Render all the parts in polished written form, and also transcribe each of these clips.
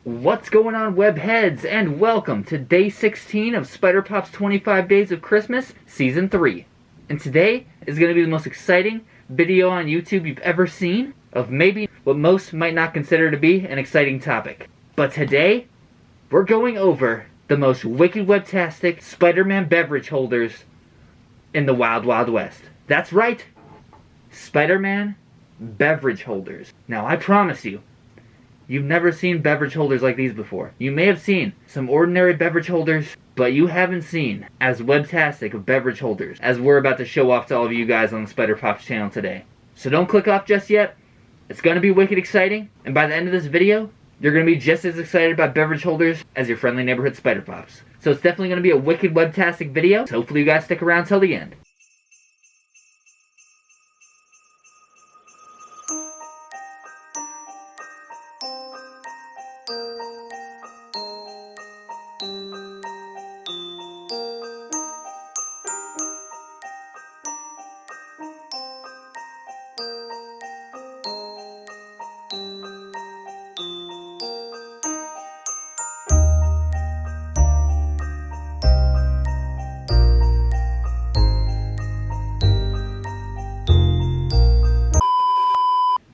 What's going on, webheads, and welcome to day 16 of Spider-Pop's 25 Days of Christmas, Season 3. And today is going to be the most exciting video on YouTube you've ever seen of maybe what most might not consider to be an exciting topic. But today, we're going over the most wicked webtastic Spider-Man beverage holders in the Wild Wild West. That's right, Spider-Man beverage holders. Now, I promise you, you've never seen beverage holders like these before. You may have seen some ordinary beverage holders, but you haven't seen as webtastic of beverage holders as we're about to show off to all of you guys on the Spider-Pops channel today. So don't click off just yet. It's going to be wicked exciting, and by the end of this video, you're going to be just as excited about beverage holders as your friendly neighborhood Spider-Pops. So it's definitely going to be a wicked webtastic video, so hopefully you guys stick around till the end.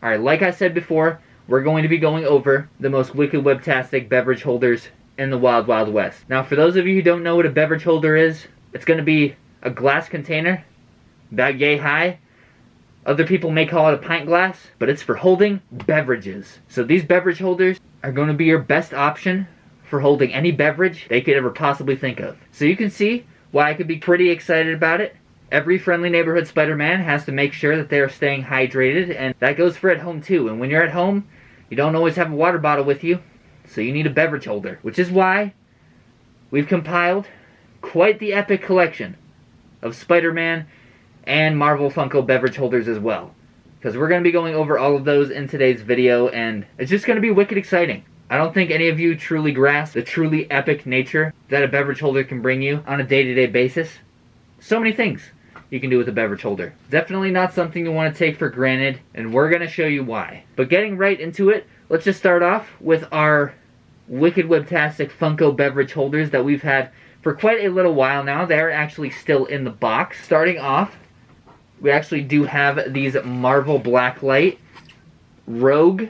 Alright, like I said before, we're going to be going over the most wicked webtastic beverage holders in the Wild Wild West. Now, for those of you who don't know what a beverage holder is, it's going to be a glass container about yay high. Other people may call it a pint glass, but it's for holding beverages. So these beverage holders are going to be your best option for holding any beverage they could ever possibly think of. So you can see why I could be pretty excited about it. Every friendly neighborhood Spider-Man has to make sure that they are staying hydrated, and that goes for at home too. And when you're at home, you don't always have a water bottle with you, so you need a beverage holder. Which is why we've compiled quite the epic collection of Spider-Man and Marvel Funko beverage holders as well. Because we're going to be going over all of those in today's video, and it's just going to be wicked exciting. I don't think any of you truly grasp the truly epic nature that a beverage holder can bring you on a day-to-day basis. So many things you can do with a beverage holder. Definitely not something you want to take for granted, and we're going to show you why. But getting right into it, let's just start off with our wicked webtastic Funko beverage holders that we've had for quite a little while now. They're actually still in the box. Starting off, we actually do have these Marvel Blacklight, Rogue,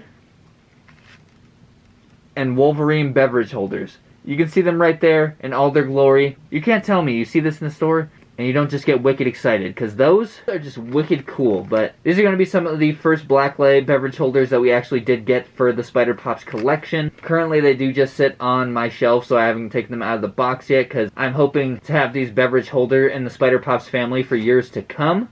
and Wolverine beverage holders. You can see them right there in all their glory. You can't tell me you see this in the store and you don't just get wicked excited, because those are just wicked cool. But these are going to be some of the first Blacklight beverage holders that we actually did get for the Spider-Pops collection. Currently they do just sit on my shelf, so I haven't taken them out of the box yet, because I'm hoping to have these beverage holder in the Spider-Pops family for years to come.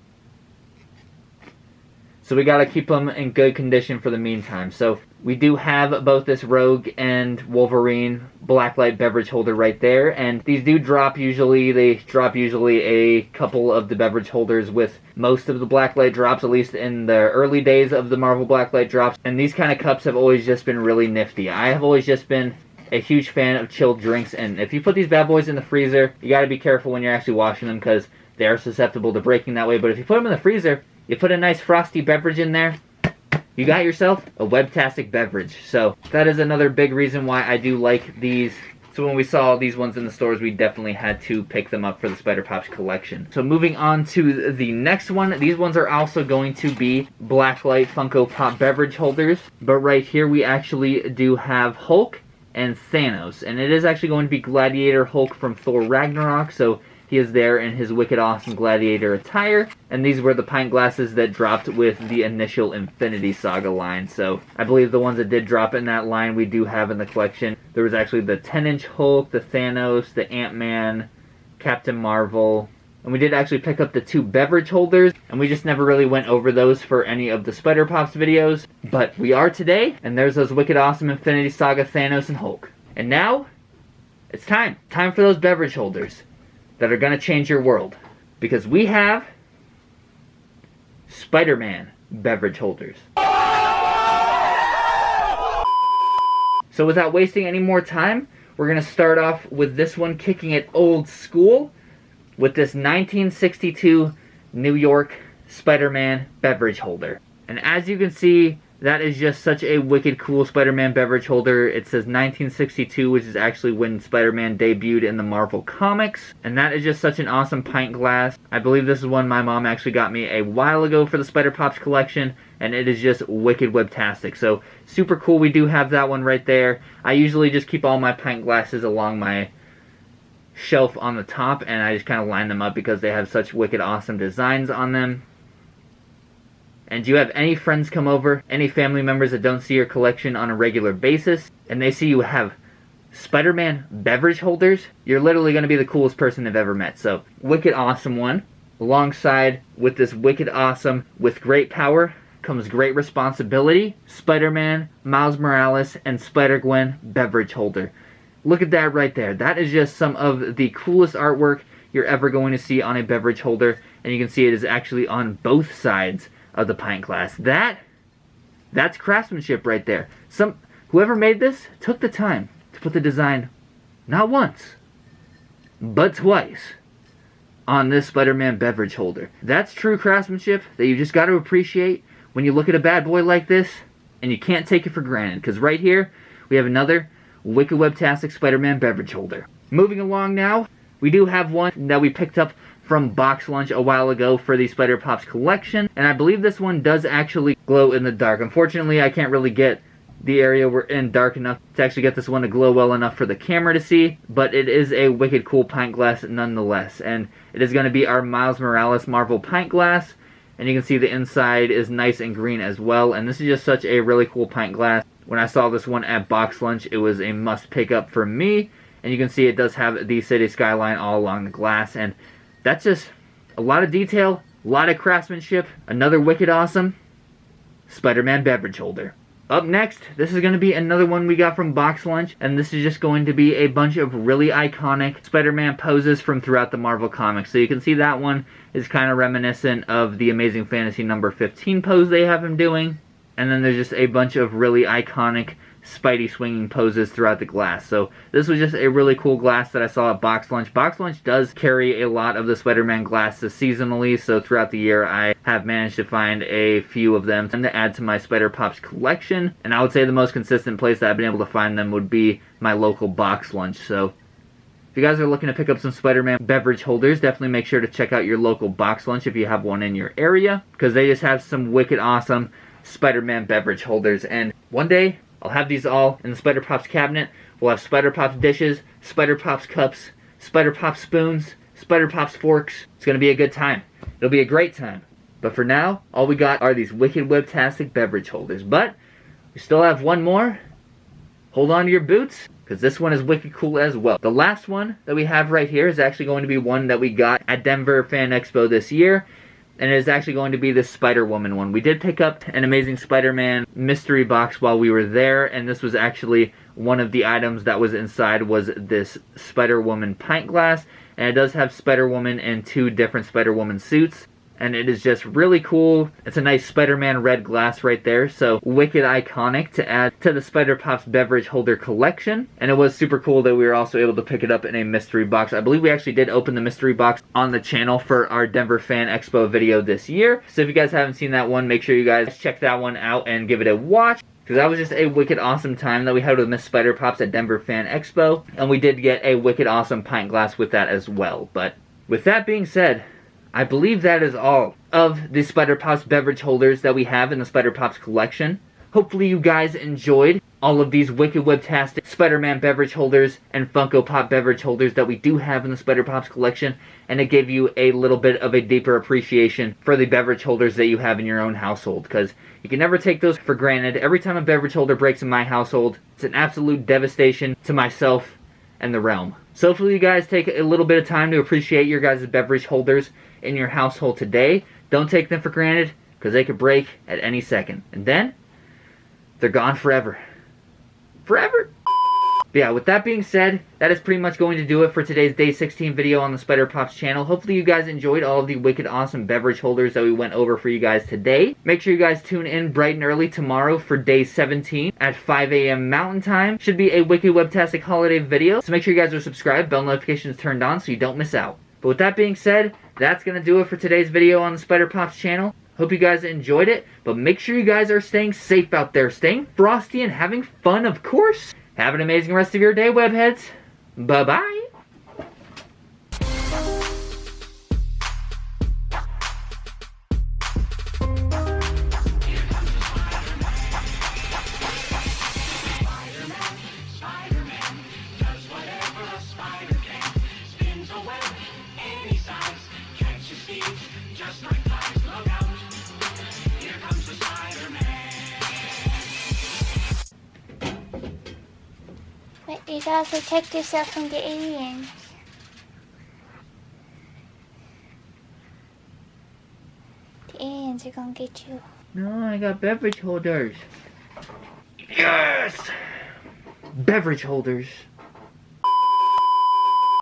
So we gotta keep them in good condition for the meantime. So we do have both this Rogue and Wolverine Blacklight beverage holder right there. And these do drop usually. They drop usually a couple of the beverage holders with most of the Blacklight drops, at least in the early days of the Marvel Blacklight drops. And these kind of cups have always just been really nifty. I have always just been a huge fan of chilled drinks. And if you put these bad boys in the freezer, you gotta be careful when you're actually washing them, because they are susceptible to breaking that way. But if you put them in the freezer, you put a nice frosty beverage in there, you got yourself a webtastic beverage. So that is another big reason why I do like these. So when we saw these ones in the stores, we definitely had to pick them up for the Spider-Pops collection. So moving on to the next one, these ones are also going to be Blacklight Funko Pop beverage holders. But right here we actually do have Hulk and Thanos. And it is actually going to be Gladiator Hulk from Thor Ragnarok. So he is there in his wicked awesome gladiator attire, and these were the pint glasses that dropped with the initial Infinity Saga line. So I believe the ones that did drop in that line we do have in the collection. There was actually the 10-inch Hulk, the Thanos, the Ant-Man, Captain Marvel, and we did actually pick up the two beverage holders, and we just never really went over those for any of the Spider-Pops videos. But we are today, and there's those wicked awesome Infinity Saga Thanos and Hulk. And now, it's time. Time for those beverage holders that are going to change your world. Because we have Spider-Man beverage holders. So without wasting any more time, we're going to start off with this one, kicking it old school, with this 1962 New York Spider-Man beverage holder. And as you can see, That is just such a wicked cool Spider-Man beverage holder. It says 1962, which is actually when Spider-Man debuted in the Marvel Comics. And that is just such an awesome pint glass. I believe this is one my mom actually got me a while ago for the Spider Pops collection. And it is just wicked webtastic. So super cool. We do have that one right there. I usually just keep all my pint glasses along my shelf on the top. And I just kind of line them up because they have such wicked awesome designs on them. And do you have any friends come over, any family members that don't see your collection on a regular basis, and they see you have Spider-Man beverage holders, you're literally going to be the coolest person they've ever met. So, wicked awesome one. Alongside with this wicked awesome, with great power, comes great responsibility, Spider-Man, Miles Morales, and Spider-Gwen beverage holder. Look at that right there. That is just some of the coolest artwork you're ever going to see on a beverage holder, and you can see it is actually on both sides of the pint glass. That's craftsmanship right there. Whoever made this took the time to put the design not once, but twice on this Spider-Man beverage holder. That's true craftsmanship that you just got to appreciate when you look at a bad boy like this, and you can't take it for granted, because right here we have another wicked webtastic Spider-Man beverage holder. Moving along now, we do have one that we picked up from Box Lunch a while ago for the Spider Pops collection, and I believe this one does actually glow in the dark. Unfortunately, I can't really get the area we're in dark enough to actually get this one to glow well enough for the camera to see, but it is a wicked cool pint glass nonetheless, and it is going to be our Miles Morales Marvel pint glass, and you can see the inside is nice and green as well, and this is just such a really cool pint glass. When I saw this one at Box Lunch, it was a must pick up for me, and you can see it does have the city skyline all along the glass, and that's just a lot of detail, a lot of craftsmanship, another wicked awesome Spider-Man beverage holder. Up next, this is going to be another one we got from Box Lunch, and this is just going to be a bunch of really iconic Spider-Man poses from throughout the Marvel Comics. So you can see that one is kind of reminiscent of the Amazing Fantasy number 15 pose they have him doing. And then there's just a bunch of really iconic Spidey swinging poses throughout the glass. So this was just a really cool glass that I saw at Box Lunch. Box Lunch does carry a lot of the Spider-Man glasses seasonally, so throughout the year I have managed to find a few of them and to add to my Spider Pops collection. And I would say the most consistent place that I've been able to find them would be my local Box Lunch. So if you guys are looking to pick up some Spider-Man beverage holders, definitely make sure to check out your local Box Lunch if you have one in your area, because they just have some wicked awesome Spider-Man beverage holders. And one day I'll have these all in the Spider Pops cabinet. We'll have Spider Pops dishes, Spider Pops cups, Spider Pops spoons, Spider Pops forks. It's going to be a good time. It'll be a great time. But for now, all we got are these wicked webtastic beverage holders. But we still have one more. Hold on to your boots, because this one is wicked cool as well. The last one that we have right here is actually going to be one that we got at Denver Fan Expo this year. And it is actually going to be this Spider-Woman one. We did pick up an Amazing Spider-Man mystery box while we were there, and this was actually one of the items that was inside was this Spider-Woman pint glass, and it does have Spider-Woman in 2 different Spider-Woman suits, and it is just really cool. It's a nice Spider-Man red glass right there, so wicked iconic to add to the Spider Pops beverage holder collection. And it was super cool that we were also able to pick it up in a mystery box. I believe we actually did open the mystery box on the channel for our Denver Fan Expo video this year. So if you guys haven't seen that one, make sure you guys check that one out and give it a watch, because that was just a wicked awesome time that we had with Miss Spider Pops at Denver Fan Expo. And we did get a wicked awesome pint glass with that as well. But with that being said, I believe that is all of the Spider Pops beverage holders that we have in the Spider Pops collection. Hopefully you guys enjoyed all of these wicked webtastic Spider-Man beverage holders and Funko Pop beverage holders that we do have in the Spider Pops collection, and it gave you a little bit of a deeper appreciation for the beverage holders that you have in your own household, because you can never take those for granted. Every time a beverage holder breaks in my household, it's an absolute devastation to myself and the realm. So hopefully you guys take a little bit of time to appreciate your guys' beverage holders in your household today. Don't take them for granted, because they could break at any second. And then, they're gone forever. Forever? But yeah, with that being said, that is pretty much going to do it for today's Day 16 video on the Spider Pops channel. Hopefully you guys enjoyed all of the wicked awesome beverage holders that we went over for you guys today. Make sure you guys tune in bright and early tomorrow for Day 17 at 5 a.m. Mountain Time. Should be a wicked webtastic holiday video, so make sure you guys are subscribed, bell notifications turned on so you don't miss out. But with that being said, that's going to do it for today's video on the Spider Pops channel. Hope you guys enjoyed it, but make sure you guys are staying safe out there, staying frosty and having fun, of course. Have an amazing rest of your day, webheads. Bye-bye. Spider-Man does whatever a spider can. Spins a web any size, catches thieves just like flies. Look out, here comes the Spider-Man. But you gotta protect yourself from the aliens. The aliens are gonna get you. No, I got beverage holders. Yes! Beverage holders.